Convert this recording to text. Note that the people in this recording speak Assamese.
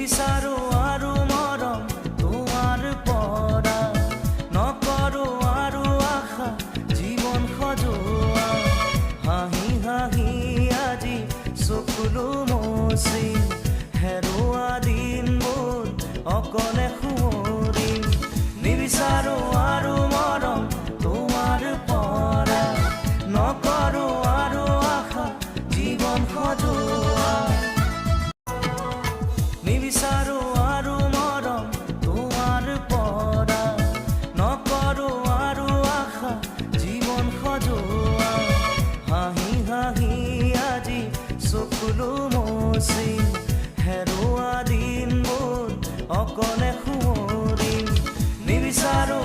নিবিচাৰো আৰু মৰম তোমাৰ পৰা, নকৰো আৰু আশা জীৱন সজোৱা। হাঁহি হাঁহি আজি চকুলো মচি, হেৰুৱা দিনবোৰ অকলে সুঁৱৰিম। নিবিচাৰো আৰু মৰম তোমাৰ পৰা, নকৰো আৰু আশা জীৱন সজোৱা। নিবিচাৰো আৰু মৰম তোমাৰ পৰা, নকৰো আৰু আশা জীৱন সজোৱা। হাঁহি হাঁহি আজি চকুলো মচি, হেৰুৱা দিনবোৰ অকলে সুঁৱৰিম। নিবিচাৰো